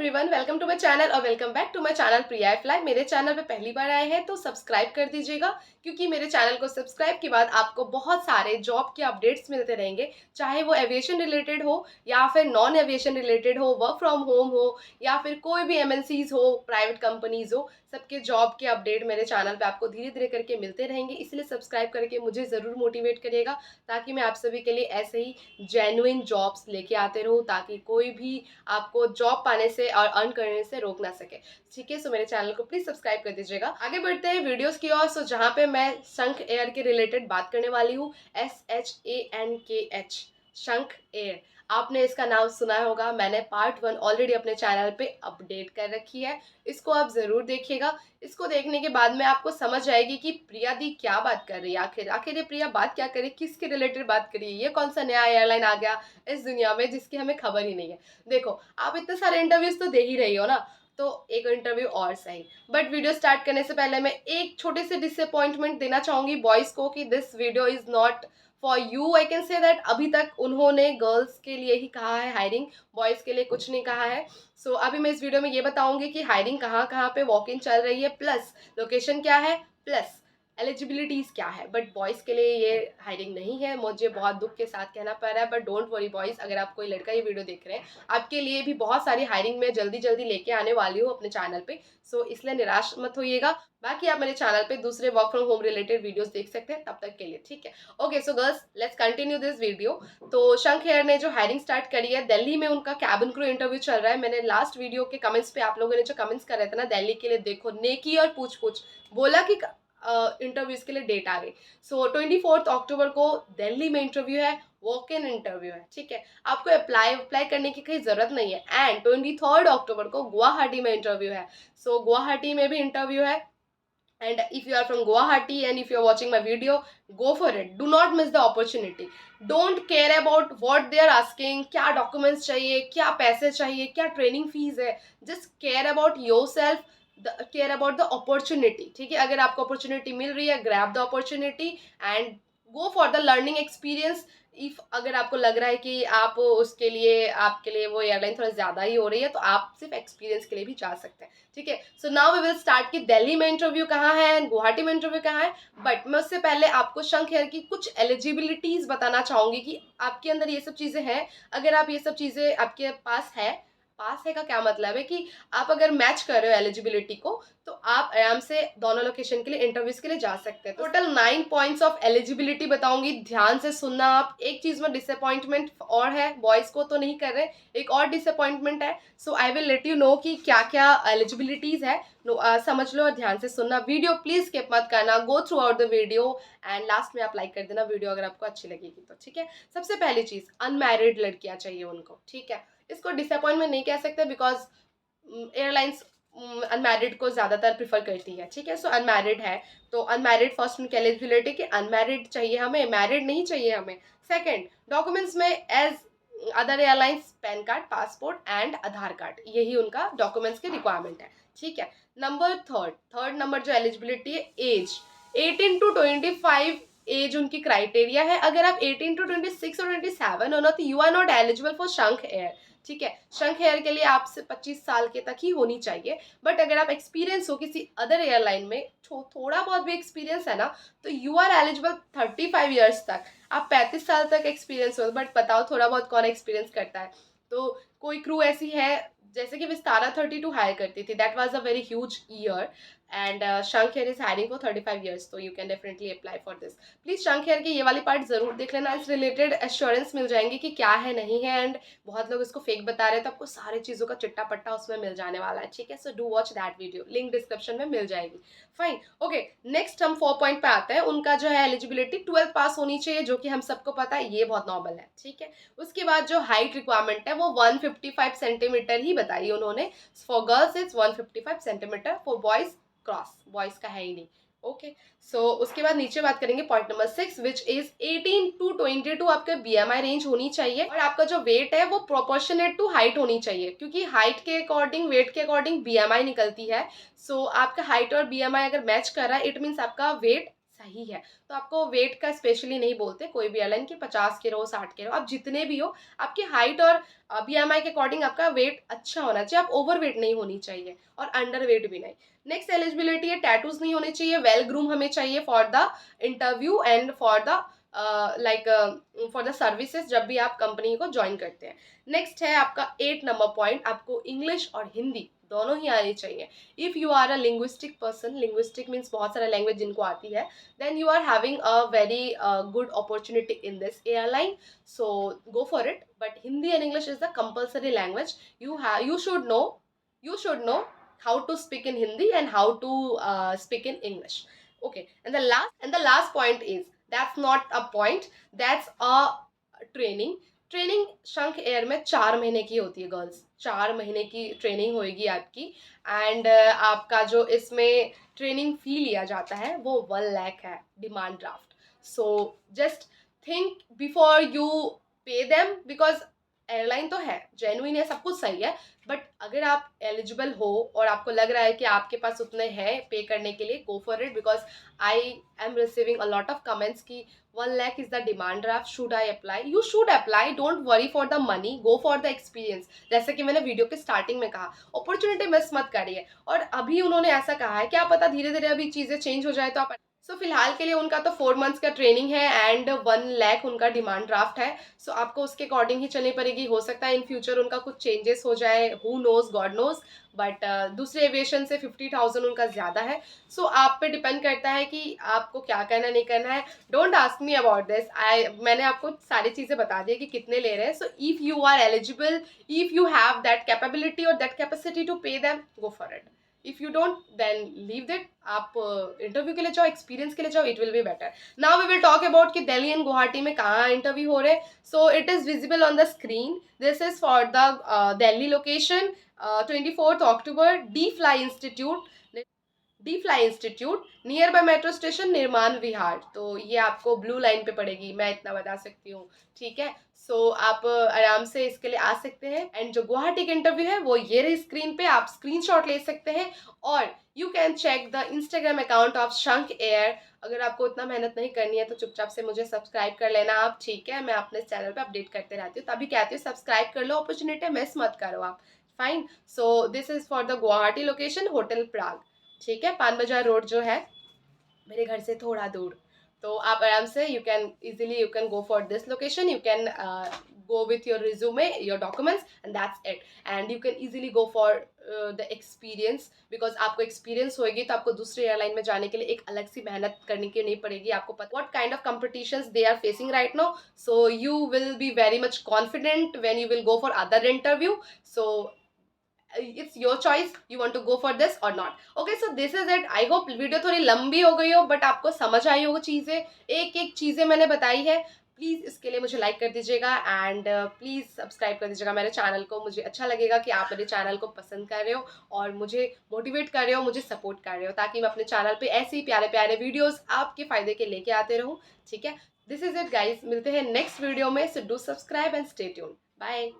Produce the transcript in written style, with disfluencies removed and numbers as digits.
Everyone, welcome to my channel और welcome back to my channel Priya fly. मेरे channel पे पहली बार आए हैं तो सब्सक्राइब कर दीजिएगा, क्योंकि मेरे चैनल को सब्सक्राइब के बाद आपको बहुत सारे जॉब के अपडेट्स मिलते रहेंगे, चाहे वो एविएशन रिलेटेड हो या फिर नॉन एविएशन रिलेटेड हो, वर्क फ्रॉम होम हो या फिर कोई भी एमएनसीज हो, प्राइवेट कंपनीज हो। सबके जॉब के अपडेट मेरे चैनल पे आपको धीरे धीरे करके मिलते रहेंगे, इसलिए सब्सक्राइब करके मुझे ज़रूर मोटिवेट करिएगा, ताकि मैं आप सभी के लिए ऐसे ही जेन्युइन जॉब्स लेके आते रहूँ, ताकि कोई भी आपको जॉब पाने से और अर्न करने से रोक ना सके। ठीक है, सो मेरे चैनल को प्लीज सब्सक्राइब कर दीजिएगा। आगे बढ़ते हैं वीडियोस की ओर। सो जहाँ पे मैं शंख एयर के रिलेटेड बात करने वाली हूँ, SHANKH, शंख एयर। आपने इसका नाम सुना होगा, मैंने पार्ट 1 ऑलरेडी अपने चैनल पे अपडेट कर रखी है, इसको आप जरूर देखिएगा। इसको देखने के बाद में आपको समझ आएगी कि प्रिया दी क्या बात कर रही है, आखिर आखिर ये प्रिया बात क्या करे, किसके रिलेटेड बात करी, ये कौन सा नया एयरलाइन आ गया इस दुनिया में जिसकी हमें खबर ही नहीं है। देखो, आप इतने सारे इंटरव्यूज तो दे ही रही हो ना, तो एक इंटरव्यू और सही। बट वीडियो स्टार्ट करने से पहले मैं एक छोटे से डिसअपॉइंटमेंट देना चाहूंगी बॉयज को कि this video is not for you. I can say that अभी तक उन्होंने गर्ल्स के लिए ही कहा है हायरिंग, बॉयज के लिए कुछ नहीं कहा है। सो अभी मैं इस वीडियो में ये बताऊंगी कि हायरिंग कहाँ कहाँ पे वॉक इन चल रही है, प्लस लोकेशन क्या है, प्लस एलिजिबिलिटीज क्या है। बट बॉयज के लिए ये हायरिंग नहीं है, मुझे बहुत दुख के साथ कहना पड़ रहा है। बट डोंट वरी बॉयज, अगर आप कोई लड़का ये वीडियो देख रहे हैं, आपके लिए भी बहुत सारी हायरिंग में जल्दी जल्दी लेके आने वाली हूँ अपने चैनल पे। सो इसलिए निराश मत होइएगा। बाकी आप मेरे चैनल पे दूसरे work from home related videos देख सकते हैं, तब तक के लिए ठीक है। Okay, so girls, let's continue this video. तो शंख हेयर ने जो हायरिंग स्टार्ट करी है, दिल्ली में उनका कैबिन क्रू इंटरव्यू चल रहा है। मैंने लास्ट वीडियो के कमेंट्स पे आप लोगों ने जो कमेंट्स कर रहे थे ना दिल्ली के लिए, देखो नेकी और पूछ पूछ बोला कि इंटरव्यूज के लिए डेट आ गई। सो 24 अक्टूबर को दिल्ली में इंटरव्यू है, वॉक इन इंटरव्यू है, ठीक है। आपको अप्लाई करने की कहीं जरूरत नहीं है। एंड 23 अक्टूबर को गुवाहाटी में इंटरव्यू है। सो गुवाहाटी में भी इंटरव्यू है। And if you are from Guwahati and if you are watching my video, go for it. Do not miss the opportunity. Don't care about what they are asking, क्या documents चाहिए, क्या पैसे चाहिए, क्या ट्रेनिंग फीस है। Just care about your self, care about the opportunity. ठीक है, अगर आपको अपॉर्चुनिटी मिल रही है, grab the opportunity and go for the learning experience. If अगर आपको लग रहा है कि आप उसके लिए आपके लिए वो एयरलाइन थोड़ा ज़्यादा ही हो रही है, तो आप सिर्फ एक्सपीरियंस के लिए भी जा सकते हैं। ठीक है, so now we will start कि दिल्ली में इंटरव्यू कहाँ है एंड गुवाहाटी में इंटरव्यू कहाँ है। बट मैं उससे पहले आपको शंख हेयर की कुछ एलिजिबिलिटीज बताना चाहूंगी कि आपके अंदर ये सब चीज़ें हैं। अगर आप ये सब चीज़ें आपके पास है का क्या मतलब है कि आप अगर मैच कर रहे हो एलिजिबिलिटी को, तो आप आराम से दोनों लोकेशन के लिए इंटरव्यूज के लिए जा सकते हैं। टोटल 9 पॉइंट्स ऑफ एलिजिबिलिटी बताऊंगी, ध्यान से सुनना आप। एक चीज में डिसअपॉइंटमेंट और है, बॉयज को तो नहीं कर रहे, एक और डिसअपॉइंटमेंट है। So I will let you know कि क्या क्या एलिजिबिलिटीज है। समझ लो और ध्यान से सुनना। वीडियो प्लीज स्किप मत करना, go through out the video and last में आप लाइक कर देना वीडियो अगर आपको अच्छी लगेगी तो। ठीक है, सबसे पहली चीज, अनमैरिड लड़कियां चाहिए उनको। ठीक है, इसको डिसअपॉइंटमेंट नहीं कह सकते, बिकॉज एयरलाइंस अनमैरिड को ज़्यादातर प्रिफर करती है। ठीक है, सो अनमैरिड है तो अनमैरिड फर्स्ट उनकी एलिजिबिलिटी कि अनमैरिड चाहिए हमें, मैरिड नहीं चाहिए हमें। सेकंड, डॉक्यूमेंट्स में as other airlines PAN card, passport and Aadhaar card, यही उनका डॉक्यूमेंट्स की रिक्वायरमेंट है। ठीक है, नंबर थर्ड नंबर जो एलिजिबिलिटी है, एज 18 to 25 एज उनकी क्राइटेरिया है। अगर आप 18 to 26 और 27 हो ना, तो you are not eligible for Shankh Air. ठीक है, शंख एयर के लिए आपसे 25 साल के तक ही होनी चाहिए। बट अगर आप एक्सपीरियंस हो किसी अदर एयरलाइन में, थोड़ा बहुत भी एक्सपीरियंस है ना, तो यू आर एलिजिबल 35 ईयर्स तक। आप 35 साल तक एक्सपीरियंस हो, बट बताओ थोड़ा बहुत कौन एक्सपीरियंस करता है। तो कोई क्रू ऐसी है, जैसे कि विस्तारा 32 हायर करती थी, that was a very huge year. And Shankh air is hiring for 35 years, तो you can definitely apply for this. Please Shankh air की ये वाली पार्ट जरूर देख लेना, इस रिलेटेड एश्योरेंस मिल जाएंगे कि क्या है नहीं है। एंड बहुत लोग इसको फेक बता रहे हैं, तो आपको सारी चीज़ों का चिट्टा पट्टा उसमें मिल जाने वाला है। ठीक है, so do watch that video, link description में मिल जाएगी। फाइन, ओके, नेक्स्ट हम 4 पॉइंट पे आते हैं। उनका जो है एलिजिबिलिटी 12 पास होनी चाहिए, जो कि हम सबको पता है, ये बहुत नॉर्मल है। ठीक है, उसके बाद जो हाइट रिक्वायरमेंट है वो 155 सेंटीमीटर ही बताई उन्होंने। For girls it's 155 centimetre, for boys cross, boys का है ही नहीं। ओके, सो उसके बाद नीचे बात करेंगे point number 6, which is 18 to 22 आपके बीएमआई रेंज होनी चाहिए। और आपका जो वेट है वो प्रोपोर्शनेट टू हाइट होनी चाहिए, क्योंकि हाइट के अकॉर्डिंग, वेट के अकॉर्डिंग बीएमआई निकलती है। सो आपका हाइट और बीएमआई अगर मैच कर रहा है, इट मीन्स आपका वेट सही है। तो आपको वेट का स्पेशली नहीं बोलते कोई भी एयरलाइन कि 50 के रहो, 60 के रहो, आप जितने भी हो, आपकी हाइट और बीएमआई के अकॉर्डिंग आपका वेट अच्छा होना चाहिए, आप ओवर वेट नहीं होनी चाहिए और अंडर वेट भी नहीं। नेक्स्ट एलिजिबिलिटी है, टैटूज नहीं होने चाहिए, वेल ग्रूम हमें चाहिए for the interview and for the like for the services जब भी आप कंपनी को ज्वाइन करते हैं। नेक्स्ट है आपका 8 नंबर पॉइंट, आपको इंग्लिश और हिंदी दोनों ही आनी चाहिए। If you are a linguistic person, linguistic means बहुत सारा लैंग्वेज जिनको आती है, then you are having a very good opportunity in this airline, so go for it. But Hindi and English is the compulsory language. You should know how to speak in Hindi and how to speak in English. Okay, and the last point is, that's not a point, that's a training. Training शंख air में 4 महीने की होती है girls, 4 महीने की training होगी आपकी। एंड आपका जो इसमें ट्रेनिंग फी लिया जाता है वो 1 लाख है, demand draft. So just think before you pay them, because airline तो है, जेन्युइन है, सब कुछ सही है, बट अगर आप एलिजिबल हो और आपको लग रहा है कि आपके पास उतने हैं पे करने के लिए, गो for it. Because I am receiving a lot of comments की 1 lakh is the demand draft, should I apply? You should apply, don't worry for the money, go for the experience। जैसे कि मैंने वीडियो के स्टार्टिंग में कहा, opportunity miss मत करिए। और अभी उन्होंने ऐसा कहा है, क्या पता धीरे धीरे अभी चीज़ें चेंज हो जाए तो आप। सो फिलहाल के लिए उनका तो 4 मंथ्स का ट्रेनिंग है एंड 1 लाख उनका डिमांड ड्राफ्ट है। सो आपको उसके अकॉर्डिंग ही चलनी पड़ेगी। हो सकता है इन फ्यूचर उनका कुछ चेंजेस हो जाए, who knows, God knows, but दूसरे एविएशन से 50,000 उनका ज़्यादा है। सो आप पे डिपेंड करता है कि आपको क्या करना नहीं करना है। Don't ask me about this, मैंने आपको सारी चीज़ें बता दी कि कितने ले रहे हैं। So if you are eligible, if you have that capability और that capacity to pay them, go for it. If you don't then leave that. आप इंटरव्यू के लिए जाओ, एक्सपीरियंस के लिए जाओ, it will be better. Now we will talk about कि Delhi and Guwahati में कहाँ इंटरव्यू हो रहे हैं। So it is visible on the screen, this is for the Delhi location, 24 October, D fly institute near by metro station निर्माण विहार। तो ये आपको ब्लू लाइन पे पड़ेगी, मैं इतना बता सकती हूँ, ठीक है। सो आप आराम से इसके लिए आ सकते हैं। एंड जो गुवाहाटी का इंटरव्यू है वो ये रही स्क्रीन पे, आप स्क्रीनशॉट ले सकते हैं और you can check the Instagram account of Shankh Air. अगर आपको इतना मेहनत नहीं करनी है तो चुपचाप से मुझे सब्सक्राइब कर लेना आप, ठीक है। मैं अपने चैनल पे अपडेट करते रहती हूँ, तभी कहती हूँ सब्सक्राइब कर लो, अपॉर्चुनिटी मिस मत करो आप। Fine. So this is for the Guwahati location, hotel Prag, ठीक है। पान बाजार रोड जो है मेरे घर से थोड़ा दूर। तो आप आराम से you can go for this location, you can go with your resume, your documents, and that's it। and you can easily go for the experience, because आपको experience होएगी तो आपको दूसरी एयरलाइन में जाने के लिए एक अलग सी मेहनत करने की नहीं पड़ेगी। आपको पता what kind of competitions they are facing right now, so you will be very much confident when you will go for other interview। So it's your choice, you want to go for this or not। okay, so this is it। I hope video थोड़ी लंबी हो गई हो but आपको समझ आई होगी चीज़ें, एक एक चीज़ें मैंने बताई है। प्लीज़ इसके लिए मुझे लाइक कर दीजिएगा एंड प्लीज़ सब्सक्राइब कर दीजिएगा मेरे चैनल को। मुझे अच्छा लगेगा कि आप मेरे चैनल को पसंद कर रहे हो और मुझे मोटिवेट कर रहे हो, मुझे सपोर्ट कर रहे हो, ताकि मैं अपने चैनल पे ऐसे ही प्यारे प्यारे वीडियोस आपके फ़ायदे के लेके आते रहूँ, ठीक है। दिस इज़ इट गाइज, मिलते हैं नेक्स्ट वीडियो में। So do subscribe and stay tuned, bye.